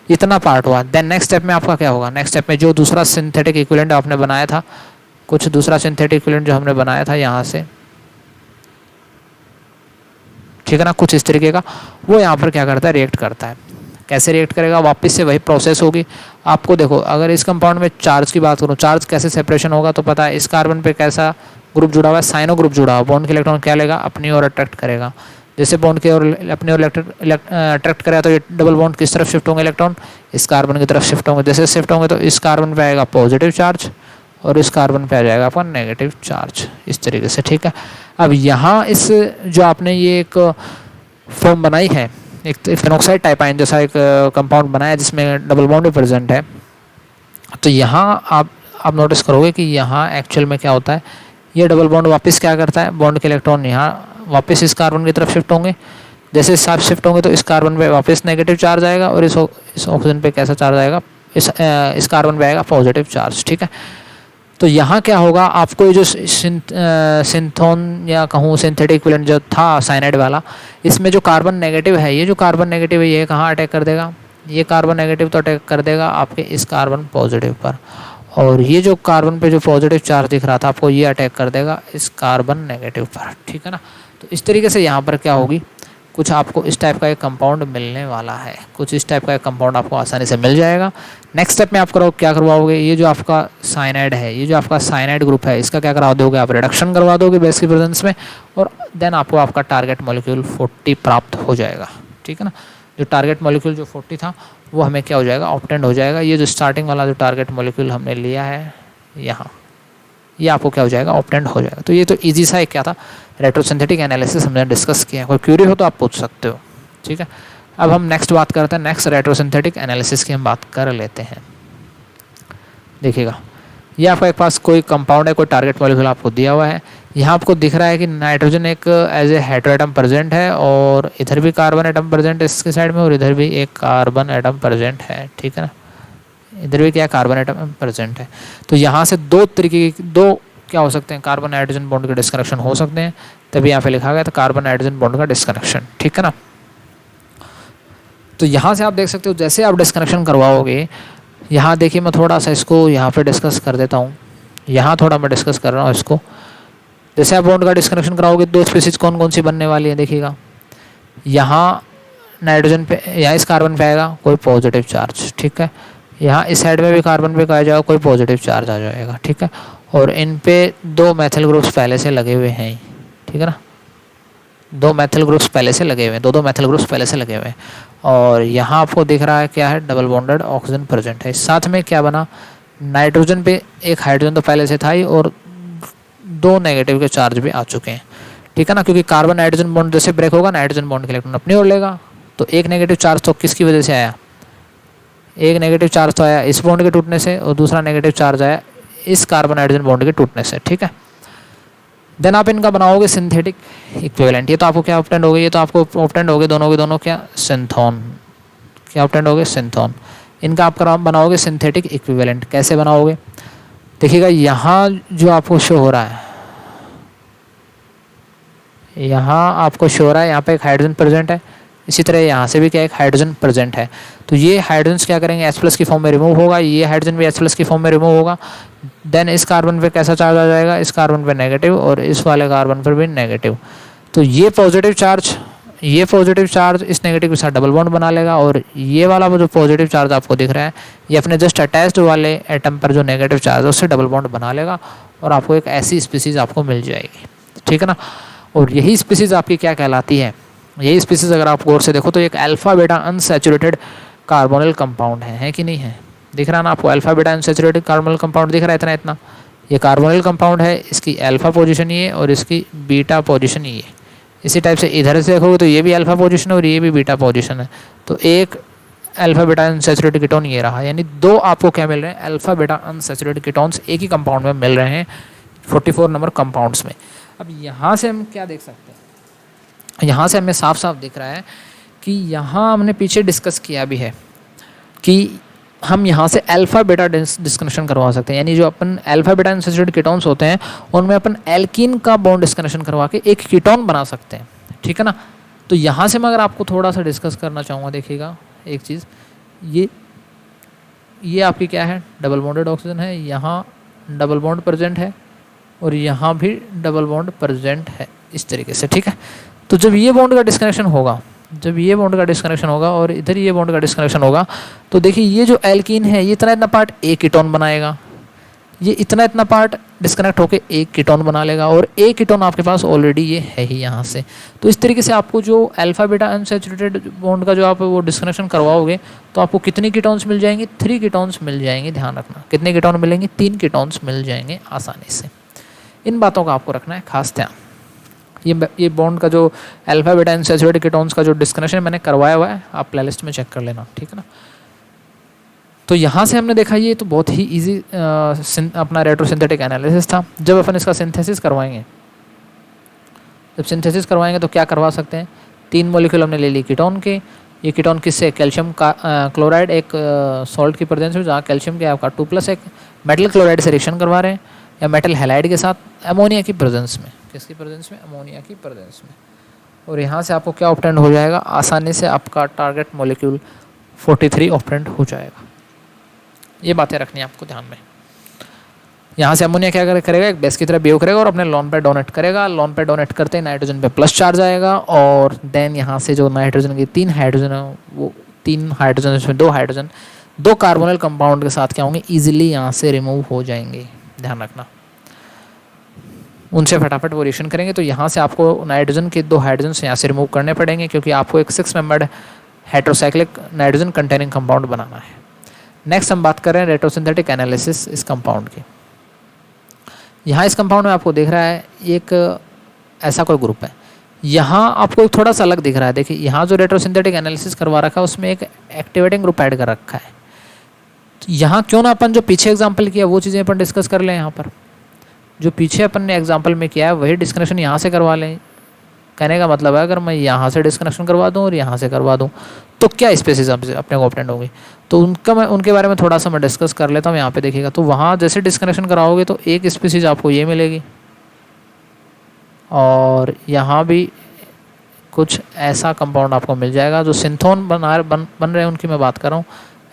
इतना पार्ट हुआ। देन नेक्स्ट स्टेप में आपका क्या होगा, नेक्स्ट स्टेप में जो दूसरा सिंथेटिक इक्विवेलेंट आपने बनाया था, कुछ दूसरा सिंथेटिक इक्विवेलेंट जो हमने बनाया था यहाँ से, ठीक है ना, कुछ इस तरीके का, वो यहाँ पर क्या करता है, रिएक्ट करता है। कैसे रिएक्ट करेगा, वापस से वही प्रोसेस होगी। आपको देखो, अगर इस कंपाउंड में चार्ज की बात करूँ, चार्ज कैसे सेपरेशन होगा तो पता है, इस कार्बन पे कैसा ग्रुप जुड़ा हुआ है, साइनो ग्रुप जुड़ा हुआ। बॉन्ड के इलेक्ट्रॉन क्या लेगा, अपनी ओर अट्रैक्ट करेगा। जैसे बॉन्ड की ओर अपनी ओर अट्रैक्ट करेगा तो ये डबल बॉन्ड किस तरफ शिफ्ट होंगे, इलेक्ट्रॉन इस कार्बन की तरफ शिफ्ट होंगे। जैसे शिफ्ट होंगे तो इस कार्बन पे आएगा पॉजिटिव चार्ज और इस कार्बन पे आ जाएगा आपका नेगेटिव चार्ज, इस तरीके से, ठीक है। अब यहाँ इस जो आपने ये एक फॉर्म बनाई है, एक फेनोक्साइड टाइप आयन जैसा एक कंपाउंड बनाया है जिसमें डबल बॉन्ड भी प्रेजेंट है। तो यहाँ आप नोटिस करोगे कि यहाँ एक्चुअल में क्या होता है, ये डबल बॉन्ड वापस क्या करता है, बॉन्ड के इलेक्ट्रॉन यहाँ वापस इस कार्बन की तरफ शिफ्ट होंगे। जैसे साथ शिफ्ट होंगे तो इस कार्बन पे वापस नेगेटिव चार्ज आएगा और इस ऑक्सीजन पे कैसा चार्ज आएगा, इस कार्बन पे आएगा पॉजिटिव चार्ज, ठीक है। तो यहाँ क्या होगा, आपको ये जो सिंथोन या कहूँ सिंथेटिक इक्विवेलेंट जो था साइनाइड वाला, इसमें जो कार्बन नेगेटिव है, ये जो कार्बन नेगेटिव है ये कहाँ अटैक कर देगा, ये कार्बन नेगेटिव तो अटैक कर देगा आपके इस कार्बन पॉजिटिव पर, और ये जो कार्बन पे जो पॉजिटिव चार्ज दिख रहा था आपको, ये अटैक कर देगा इस कार्बन नेगेटिव पर, ठीक है ना। तो इस तरीके से यहाँ पर क्या होगी, कुछ आपको इस टाइप का एक कंपाउंड मिलने वाला है, कुछ इस टाइप का एक कंपाउंड आपको आसानी से मिल जाएगा। नेक्स्ट स्टेप में आप क्या करवाओगे, ये जो आपका साइनाइड है, ये जो आपका साइनाइड ग्रुप है, इसका क्या करवा दोगे, आप रिडक्शन करवा दोगे बेस की प्रेजेंस में, और देन आपको आपका टारगेट मॉलिक्यूल 40 प्राप्त हो जाएगा, ठीक है ना। जो टारगेट मॉलिक्यूल जो 40 था वो हमें क्या हो जाएगा, ऑब्टेंड हो जाएगा। ये जो स्टार्टिंग वाला जो टारगेट मॉलिक्यूल हमने लिया है यहाँ, ये आपको क्या हो जाएगा, ऑप्टेंड हो जाएगा। तो ये तो ईजी सा एक क्या था, रेट्रोसिंथेटिक एनालिसिस हमने डिस्कस किया। कोई क्यूरी हो तो आप पूछ सकते हो, ठीक है। अब हम नेक्स्ट बात करते हैं, नेक्स्ट रेट्रोसिंथेटिक एनालिसिस की हम बात कर लेते हैं। देखिएगा, ये आपका एक पास कोई कंपाउंड है, कोई टारगेट मॉलिक्यूल आपको दिया हुआ है। यहाँ आपको दिख रहा है कि नाइट्रोजन एक as a hetero atom present है, और इधर भी कार्बन एटम प्रेजेंट है इसके साइड में, और इधर भी एक कार्बन एटम प्रेजेंट है, ठीक है ना। इधर भी क्या कार्बन एटम प्रेजेंट है। तो यहाँ से दो तरीके की, दो क्या हो सकते हैं, कार्बन नाइट्रोजन बॉन्ड के डिस्कनेक्शन हो सकते हैं। तभी यहाँ पे लिखा गया था कार्बन नाइट्रोजन बॉन्ड का डिस्कनेक्शन, ठीक है ना। तो यहाँ से आप देख सकते हो, जैसे आप डिस्कनेक्शन करवाओगे, यहाँ देखिए मैं थोड़ा सा इसको यहाँ पे डिस्कस कर देता हूँ। यहाँ थोड़ा मैं डिस्कस कर रहा हूँ इसको। जैसे आप बॉन्ड का डिस्कनेक्शन कराओगे, दो स्पीसीज कौन कौन सी बनने वाली है, देखिएगा। यहाँ नाइट्रोजन पे, यहाँ इस कार्बन पे आएगा कोई पॉजिटिव चार्ज, ठीक है। यहाँ इस साइड में भी कार्बन पे आ जाएगा कोई पॉजिटिव चार्ज आ जाएगा, ठीक है। और इन पे दो मैथिल ग्रुप्स पहले से लगे हुए हैं, ठीक है ना। दो मैथिल ग्रुप्स पहले से लगे हुए हैं, दो मैथिल ग्रुप्स पहले से लगे हुए हैं। और यहाँ आपको दिख रहा है क्या है, डबल बॉन्डेड ऑक्सीजन प्रेजेंट है। साथ में क्या बना, नाइट्रोजन पे एक हाइड्रोजन तो पहले से था ही, और दो नेगेटिव के चार्ज भी आ चुके हैं, ठीक है ना। क्योंकि कार्बन नाइट्रोजन बॉन्ड जैसे ब्रेक होगा, नाइट्रोजन बॉन्ड के इलेक्ट्रॉन अपनी ओर लेगा। तो एक नेगेटिव चार्ज तो किसकी वजह से आया, एक नेगेटिव चार्ज तो आया इस बॉन्ड के टूटने से, और दूसरा नेगेटिव चार्ज आया इस कार्बन नाइट्रोजन बॉन्ड के टूटने से, ठीक है। देन आप इनका बनाओगे सिंथेटिक इक्विवेलेंट। ये तो आपको क्या ऑप्टेंड हो गए, ये तो आपको ऑप्टेंड हो गए दोनों के दोनों क्या, सिंथोन। क्या ऑप्टेंड हो गए, सिंथोन। इनका आप बनाओगे सिंथेटिक इक्विवेलेंट। कैसे बनाओगे, देखिएगा यहाँ जो आपको शो हो रहा है, यहाँ आपको शो हो रहा है, यहाँ पे एक हाइड्रोजन प्रेजेंट है। इसी तरह यहाँ से भी क्या एक हाइड्रोजन प्रेजेंट है। तो ये हाइड्रोजन क्या करेंगे, H+ की फॉर्म में रिमूव होगा, ये हाइड्रोजन भी H+ की फॉर्म में रिमूव होगा। देन इस कार्बन पे कैसा चार्ज आ जाएगा, इस कार्बन पे नेगेटिव, और इस वाले कार्बन पर भी नेगेटिव। तो ये पॉजिटिव चार्ज, ये पॉजिटिव चार्ज इस नेगेटिव के साथ डबल बॉन्ड बना लेगा, और ये वाला जो पॉजिटिव चार्ज आपको दिख रहा है, ये अपने जस्ट अटैच्ड वाले एटम पर जो नेगेटिव चार्ज है उससे डबल बॉन्ड बना लेगा, और आपको एक ऐसी स्पीसीज आपको मिल जाएगी, ठीक है ना। और यही स्पीसीज आपकी क्या कहलाती है, यही स्पीसीज अगर आप गौर से देखो तो एक alpha beta unsaturated carbonyl compound है कि नहीं है। दिख रहा है ना आपको, alpha beta unsaturated carbonyl compound दिख रहा है इतना इतना। ये कार्बोनिल कंपाउंड है, इसकी अल्फा पोजीशन ये और इसकी बीटा पोजीशन ये। इसी टाइप से इधर से देखोगे तो ये भी अल्फा पोजीशन है और ये भी बीटा पोजीशन है। तो एक अल्फा बीटा अनसैचुरेटेड कीटोन ये रहा, यानी दो आपको क्या मिल रहे हैं, अल्फा बीटा अनसैचुरेटेड कीटोन्स एक ही कंपाउंड में मिल रहे हैं 44 नंबर कंपाउंड्स में। अब यहाँ से हम क्या देख सकते हैं, यहाँ से हमें साफ साफ दिख रहा है कि यहाँ हमने पीछे डिस्कस किया भी है कि हम यहाँ से अल्फा बीटा डिस्कनेक्शन करवा सकते हैं। यानी जो अपन अल्फा बीटा अनसैचुरेटेड कीटोन्स होते हैं उनमें अपन एल्कीन का बॉन्ड डिस्कनेक्शन करवा के एक कीटोन बना सकते हैं, ठीक है ना। तो यहाँ से मैं अगर आपको थोड़ा सा डिस्कस करना चाहूँगा, देखिएगा एक चीज़, ये आपकी क्या है, डबल बॉन्डेड ऑक्सीजन है, यहाँ डबल बॉन्ड प्रेजेंट है और यहाँ भी डबल बॉन्ड प्रेजेंट है, इस तरीके से, ठीक है। तो जब ये बॉन्ड का डिस्कनेक्शन होगा, जब ये बॉन्ड का डिस्कनेक्शन होगा और इधर ये बॉन्ड का डिस्कनेक्शन होगा, तो देखिए ये जो एल्कीन है ये इतना इतना पार्ट एक कीटोन बनाएगा, ये इतना इतना पार्ट डिस्कनेक्ट होकर एक कीटोन बना लेगा, और एक कीटोन आपके पास ऑलरेडी ये है ही यहाँ से। तो इस तरीके से आपको जो अल्फा बीटा अनसैचुरेटेड बॉन्ड का जो आप वो डिस्कनेक्शन करवाओगे तो आपको कितनी कीटोन्स मिल जाएंगे, 3 कीटोन्स मिल जाएंगे। ध्यान रखना कितने कीटोन मिलेंगे, 3 कीटोन्स मिल जाएंगे आसानी से। इन बातों का आपको रखना है खास ध्यान। ये बॉन्ड का जो अल्फा बीटा अनसैचुरेटेड कीटोन्स का जो डिस्कनेक्शन मैंने करवाया हुआ है, आप प्लेलिस्ट में चेक कर लेना, ठीक है ना। तो यहाँ से हमने देखा ये तो बहुत ही इजी अपना रेट्रोसिंथेटिक एनालिसिस था। जब अपन इसका सिंथेसिस करवाएंगे, जब सिंथेसिस करवाएंगे तो क्या करवा सकते हैं, 3 मॉलिक्यूल हमने ले ली कीटोन के। ये कीटोन किससे, कैल्शियम का क्लोराइड एक सॉल्ट की प्रेजेंस में, जहाँ कैल्शियम के आपका 2+ एक मेटल क्लोराइड से रिएक्शन करवा रहे हैं, या मेटल हैलाइड के साथ अमोनिया की प्रेजेंस में। किसकी प्रेजेंस में, अमोनिया की प्रेजेंस में। और यहाँ से आपको क्या ऑप्टेंड हो जाएगा, आसानी से आपका टारगेट मॉलिक्यूल 43 ऑप्टेंड हो जाएगा। ये बातें रखनी है आपको ध्यान में। यहाँ से अमोनिया क्या करेगा, एक बेस की तरह बिहेव करेगा और अपने लोन पे डोनेट करेगा। लोन पे डोनेट करते ही नाइट्रोजन पे प्लस चार्ज आएगा, और देन यहाँ से जो नाइट्रोजन की 3 हाइड्रोजन है, वो 3 हाइड्रोजन, इसमें 2 हाइड्रोजन 2 कार्बोनिल कंपाउंड के साथ क्या होंगे, ईजिली यहाँ से रिमूव हो जाएंगे। ध्यान रखना, उनसे फटाफट वो रिएक्शन करेंगे। तो यहाँ से आपको नाइट्रोजन के 2 हाइड्रोजन से यहाँ से रिमूव करने पड़ेंगे, क्योंकि आपको एक 6 membered heterocyclic nitrogen containing compound बनाना है। नेक्स्ट हम बात कर रहे हैं रेट्रोसिंथेटिक एनालिसिस इस कंपाउंड की। यहाँ इस कंपाउंड में आपको दिख रहा है एक ऐसा कोई ग्रुप है, यहाँ आपको एक थोड़ा सा अलग दिख रहा है। देखिए यहाँ जो रेट्रोसिंथेटिक एनालिसिस करवा रखा है उसमें एक एक्टिवेटिंग ग्रुप ऐड कर रखा है। तो यहाँ क्यों ना अपन जो पीछे एग्जाम्पल किया वो चीज़ें अपन डिस्कस कर लें। यहाँ पर जो पीछे अपन ने एग्जाम्पल में किया है वही डिस्कनेक्शन यहाँ से करवा लें। कहने का मतलब है अगर मैं यहाँ से डिस्कनेक्शन करवा दूँ और यहाँ से करवा दूँ तो क्या स्पेसिस अपने को ऑब्टेंड होगी, तो उनके बारे में थोड़ा सा मैं डिस्कस कर लेता हूँ। यहाँ पे देखिएगा तो वहाँ जैसे डिस्कनेक्शन कराओगे तो एक स्पेसिस आपको ये मिलेगी और यहाँ भी कुछ ऐसा कंपाउंड आपको मिल जाएगा। जो सिंथोन बन रहे हैं उनकी मैं बात कर रहा हूँ।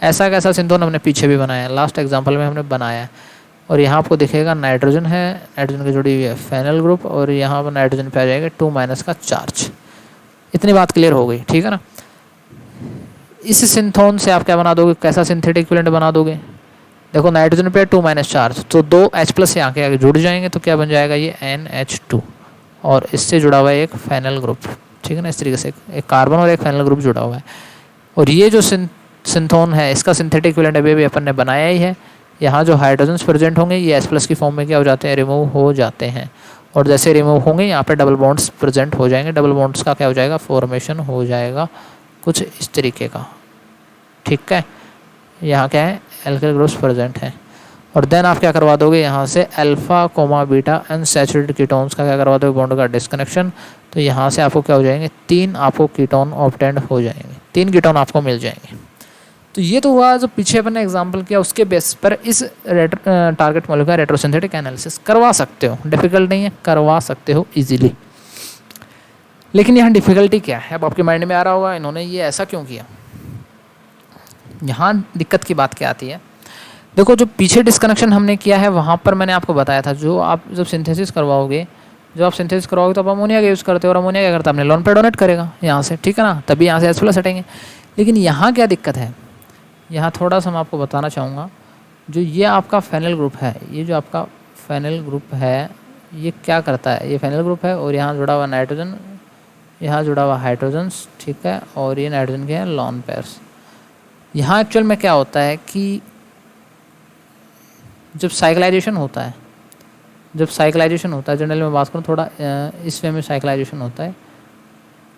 ऐसा कैसा सिंथोन हमने पीछे भी बनाया है, लास्ट एग्जाम्पल में हमने बनाया है। और यहाँ आपको दिखेगा नाइट्रोजन है, नाइट्रोजन की जुड़ी हुई है फेनल ग्रुप और यहाँ पर नाइट्रोजन पे आ जाएगा 2- का चार्ज। इतनी बात क्लियर हो गई, ठीक है ना। इस सिंथोन से आप क्या बना दोगे, कैसा सिंथेटिक इक्विवेलेंट बना दोगे। देखो नाइट्रोजन पे 2- चार्ज, तो 2 H+ से आगे जुड़ जाएंगे तो क्या बन जाएगा ये NH2 और इससे जुड़ा हुआ है एक फेनल ग्रुप, ठीक है ना। इस तरीके से एक कार्बन और एक फेनल ग्रुप जुड़ा हुआ है। और ये जो सिंथोन है इसका सिंथेटिक इक्विवेलेंट अभी भी अपन ने बनाया ही है। यहाँ जो हाइड्रोजन्स प्रेजेंट होंगे ये H+ की फॉर्म में क्या हो जाते हैं, रिमूव हो जाते हैं। और जैसे रिमूव होंगे यहाँ पे डबल बॉन्ड्स प्रेजेंट हो जाएंगे। डबल बॉन्ड्स का क्या हो जाएगा, फॉर्मेशन हो जाएगा कुछ इस तरीके का, ठीक है। यहाँ क्या है, एल्काइल ग्रुप्स प्रेजेंट हैं। और देन आप क्या करवा दोगे यहाँ से अल्फा, बीटा अनसैचुरेटेड कीटोन्स का क्या करवा दोगे, बॉन्ड का डिस्कनेक्शन। तो यहाँ से आपको क्या हो जाएंगे, 3 आपको कीटोन ऑब्टेंड हो जाएंगे, 3 कीटोन आपको मिल जाएंगे। तो ये तो हुआ जो पीछे अपन ने एग्जाम्पल किया, उसके बेस पर इस टारगेट मॉलिक्यूल का रेट्रोसिंथेटिक एनालिसिस करवा सकते हो। डिफिकल्ट नहीं है, करवा सकते हो इजीली। लेकिन यहाँ डिफिकल्टी क्या है, अब आपके माइंड में आ रहा होगा इन्होंने ये ऐसा क्यों किया। यहाँ दिक्कत की बात क्या आती है, देखो जो पीछे डिस्कनेक्शन हमने किया है वहाँ पर मैंने आपको बताया था जो आप जब सिंथेसिस करवाओगे, जब आप सिंथेसिस करवाओगे तो आप अमोनिया का यूज़ करते हो और अमोनिया क्या करता है, अपने लोन पे डोनेट करेगा यहाँ से, ठीक है ना, तभी यहाँ से H+ हटेंगे। लेकिन यहाँ क्या दिक्कत है, यहाँ थोड़ा सा मैं आपको बताना चाहूँगा। जो ये आपका फेनल ग्रुप है, ये जो आपका फेनल ग्रुप है ये क्या करता है, ये फेनल ग्रुप है और यहाँ जुड़ा हुआ नाइट्रोजन, यहाँ जुड़ा हुआ हाइड्रोजन्स, ठीक है। और ये नाइट्रोजन के हैं लॉन पेयर्स। यहाँ एक्चुअल में क्या होता है कि जब साइक्लाइजेशन होता है, जनरल में बात करूँ थोड़ा इस वे में साइक्लाइजेशन होता है,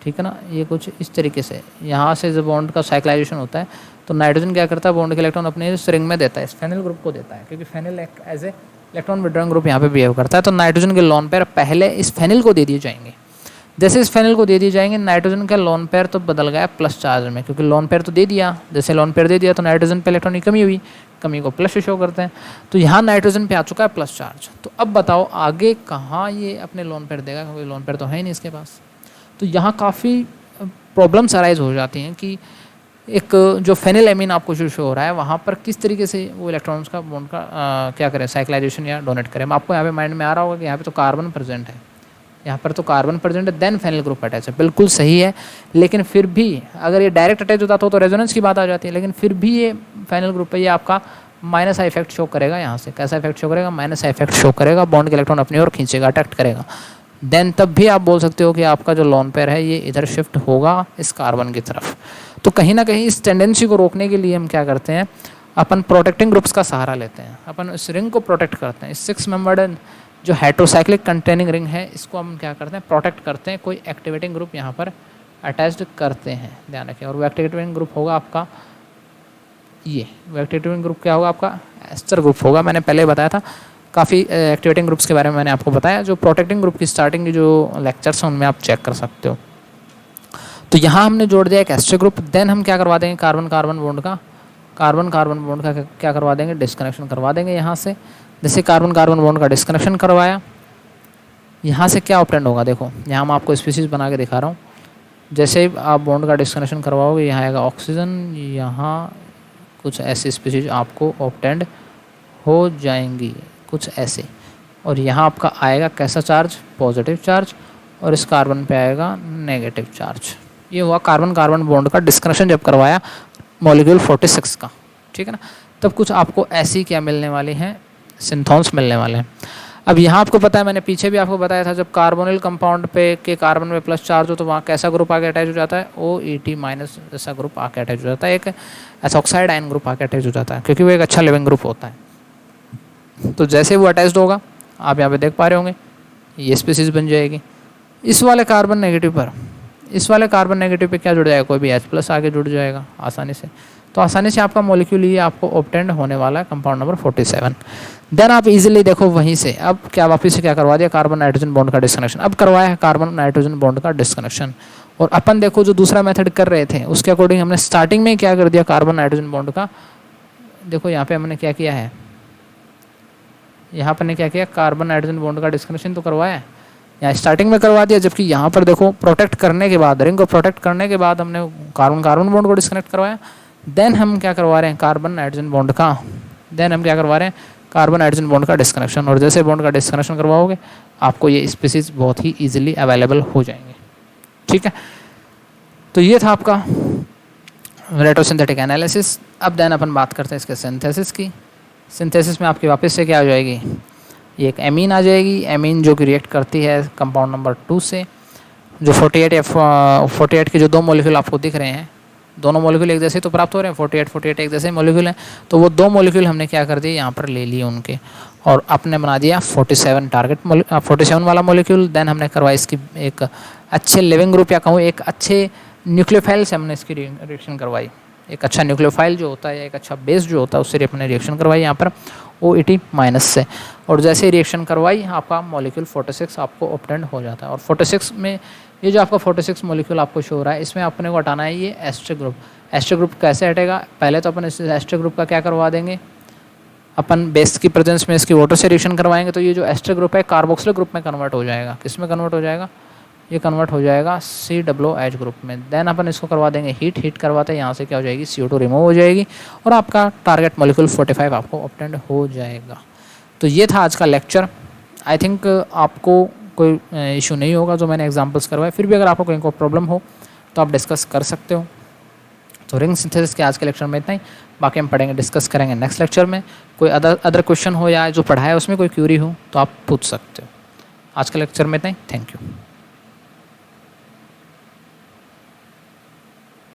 ठीक है ना। ये कुछ इस तरीके से यहाँ से जब बॉन्ड का साइक्लाइजेशन होता है तो नाइट्रोजन क्या करता है, बॉन्ड के इलेक्ट्रॉन अपने इस रिंग में देता है, इस फेनल ग्रुप को देता है, क्योंकि phenyl as a electron withdrawing group यहाँ पे बिहेव करता है। तो नाइट्रोजन के लोन पेयर पहले इस फेनल को दे दिए जाएंगे। जैसे इस फेनल को दे दिए जाएंगे, नाइट्रोजन का लोन पेयर तो बदल गया प्लस चार्ज में, क्योंकि लोन पेयर तो दे दिया, जैसे लोन पेयर दे दिया तो नाइट्रोजन पे इलेक्ट्रॉन की कमी हुई, कमी को प्लस शो करते हैं। तो यहाँ नाइट्रोजन पे आ चुका है प्लस चार्ज। तो अब बताओ आगे कहाँ ये अपने लोन पेयर देगा, क्योंकि लोन पेयर तो है ही नहीं इसके पास। तो यहाँ काफ़ी प्रॉब्लम्स अराइज हो जाती हैं कि एक जो फेनिल एमीन आपको जो शो हो रहा है वहाँ पर किस तरीके से वो इलेक्ट्रॉन्स का बॉन्ड का क्या करें, साइक्लाइजेशन या डोनेट करें। आपको यहाँ पे माइंड में आ रहा होगा कि यहाँ पे तो कार्बन प्रेजेंट है, यहाँ पर तो कार्बन प्रेजेंट है, देन फेनिल ग्रुप अटैच है, बिल्कुल सही है। लेकिन फिर भी अगर ये डायरेक्ट अटैच होता तो रेजोनेंस की बात आ जाती है, लेकिन फिर भी ये फेनिल ग्रुप है, ये आपका माइनस आई इफेक्ट शो करेगा। यहाँ से कैसा इफेक्ट शो करेगा, माइनस आई इफेक्ट शो करेगा, बॉन्ड के इलेक्ट्रॉन अपनी ओर खींचेगा, अट्रैक्ट करेगा। देन तब भी आप बोल सकते हो कि आपका जो लोन पेयर है ये इधर शिफ्ट होगा इस कार्बन की तरफ। तो कहीं ना कहीं इस टेंडेंसी को रोकने के लिए हम क्या करते हैं, अपन प्रोटेक्टिंग ग्रुप्स का सहारा लेते हैं, अपन इस रिंग को प्रोटेक्ट करते हैं। इस 6 मेंबर्ड जो हेट्रोसाइक्लिक कंटेनिंग रिंग है इसको हम क्या करते हैं, प्रोटेक्ट करते हैं, कोई एक्टिवेटिंग ग्रुप यहाँ पर अटैच्ड करते हैं, ध्यान रखें। और वो एक्टिवेटिंग ग्रुप होगा आपका ये, वो एक्टिवेटिंग ग्रुप क्या होगा आपका, एस्टर ग्रुप होगा। मैंने पहले बताया था, काफ़ी एक्टिवेटिंग ग्रुप्स के बारे में मैंने आपको बताया। जो प्रोटेक्टिंग ग्रुप की स्टार्टिंग की जो लेक्चर्स हैं उनमें आप चेक कर सकते हो। तो यहाँ हमने जोड़ दिया एक एस्टर ग्रुप। देन हम क्या करवा देंगे, कार्बन कार्बन बॉन्ड का क्या करवा देंगे, डिस्कनेक्शन करवा देंगे यहाँ से। जैसे कार्बन कार्बन बॉन्ड का डिस्कनेक्शन करवाया, यहाँ से क्या ऑब्टेंड होगा, देखो यहाँ मैं आपको स्पीसीज बना के दिखा रहा हूँ। जैसे ही आप बॉन्ड का डिस्कनेक्शन करवाओगे यहाँ आएगा ऑक्सीजन, यहाँ कुछ ऐसी स्पीसीज आपको ऑब्टेंड हो जाएंगी, कुछ ऐसे। और यहाँ आपका आएगा कैसा चार्ज, पॉजिटिव चार्ज, और इस कार्बन पे आएगा नेगेटिव चार्ज। ये हुआ कार्बन कार्बन बॉन्ड का डिस्कनेक्शन जब करवाया मॉलिक्यूल 46 का, ठीक है ना। तब कुछ आपको ऐसी क्या मिलने वाली हैं, सिंथोन्स मिलने वाले हैं। अब यहाँ आपको पता है, मैंने पीछे भी आपको बताया था, जब कार्बोनिल कंपाउंड पे के कार्बन में प्लस चार्ज हो तो वहाँ कैसा ग्रुप आके अटैच हो जाता है, OET- जैसा ग्रुप आके अटैच हो जाता है, एक एसॉक्साइड आयन ग्रुप आके अटैच हो जाता है, क्योंकि वो एक अच्छा लिविंग ग्रुप होता है। तो जैसे वो अटैच्ड होगा आप यहाँ पे देख पा रहे होंगे, ये स्पीसीज बन जाएगी। इस वाले कार्बन नेगेटिव पर, इस वाले कार्बन नेगेटिव पे क्या जुड़ जाएगा, कोई भी H+ आगे जुड़ जाएगा आसानी से। तो आसानी से आपका मॉलिक्यूल ये आपको ऑब्टेंड होने वाला है, कंपाउंड नंबर 47। देन आप इजीली देखो वहीं से अब क्या वापस से क्या करवा दिया, कार्बन नाइट्रोजन बॉन्ड का डिस्कनेक्शन। अब करवाया है कार्बन नाइट्रोजन बॉन्ड का डिस्कनेक्शन। और अपन देखो जो दूसरा मेथड कर रहे थे उसके अकॉर्डिंग हमने स्टार्टिंग में क्या कर दिया, कार्बन नाइट्रोजन बॉन्ड का, देखो यहाँ पे हमने क्या किया है, यहाँ पर ने क्या किया, कार्बन नाइट्रोजन बॉन्ड का डिस्कनेक्शन तो करवाया है, यहाँ स्टार्टिंग में करवा दिया। जबकि यहाँ पर देखो प्रोटेक्ट करने के बाद, रिंग को प्रोटेक्ट करने के बाद हमने कार्बन कार्बन बॉन्ड को डिस्कनेक्ट करवाया। देन हम क्या करवा रहे हैं, कार्बन नाइट्रोजन बॉन्ड का, देन हम क्या करवा रहे हैं, कार्बन नाइट्रोजन बॉन्ड का डिस्कनेक्शन। और जैसे बॉन्ड का डिस्कनेक्शन करवाओगे आपको ये स्पीसीज बहुत ही ईजिली अवेलेबल हो जाएंगे। ठीक है, तो ये था आपका रेट्रोसिंथेटिक एनालिसिस। अब देन अपन बात करते हैं इसके सिंथेसिस की। सिंथेसिस में आपकी वापस से क्या हो जाएगी, ये एक एमीन आ जाएगी। एमीन जो कि रिएक्ट करती है कंपाउंड नंबर 2 से। जो 48 के जो दो मॉलिक्यूल आपको दिख रहे हैं, दोनों मॉलिक्यूल एक जैसे तो प्राप्त हो रहे हैं, 48 एक जैसे मॉलिक्यूल हैं। तो वो दो मॉलिक्यूल हमने क्या कर दिए, यहाँ पर ले लिए उनके, और आपने बना दिया 47 वाला मॉलिक्यूल। देन हमने करवाई इसकी एक अच्छे लिविंग ग्रुप या कहूँ एक अच्छे न्यूक्लियोफाइल से हमने इसकी रिएक्शन करवाई। एक अच्छा न्यूक्लियोफाइल जो होता है, एक अच्छा बेस जो होता है, उससे अपने रिएक्शन करवाई यहाँ पर OET- से। और जैसे ही रिएक्शन करवाई आपका मॉलिक्यूल 46 आपको ऑब्टेंड हो जाता है। और 46 में ये जो आपका 46 मॉलिक्यूल आपको शो हो रहा है, इसमें अपने को हटाना है ये एस्टर ग्रुप। एस्टर ग्रुप कैसे हटेगा, पहले तो अपन इस एस्टर ग्रुप का क्या करवा देंगे, अपन बेस की प्रेजेंस में इसकी वाटर से रिएक्शन करवाएंगे। तो ये जो एस्टर ग्रुप है कार्बोक्सिल ग्रुप में कन्वर्ट हो जाएगा। किस में कन्वर्ट हो जाएगा, ये कन्वर्ट हो जाएगा COOH ग्रुप में। देन अपन इसको करवा देंगे हीट करवाते हैं, यहाँ से क्या हो जाएगी, CO2 रिमूव हो जाएगी और आपका टारगेट मॉलिक्यूल 45 आपको ऑब्टेंड हो जाएगा। तो ये था आज का लेक्चर। आई थिंक आपको कोई इशू नहीं होगा जो मैंने एग्जांपल्स करवाए। फिर भी अगर आपको कोई प्रॉब्लम हो तो आप डिस्कस कर सकते हो। तो रिंग सिंथेसिस के आज के लेक्चर में इतना ही, बाकी हम पढ़ेंगे, डिस्कस करेंगे नेक्स्ट लेक्चर में। कोई अदर क्वेश्चन हो या जो पढ़ाया उसमें कोई क्यूरी हो तो आप पूछ सकते हो। आज के लेक्चर में इतना ही, थैंक यू।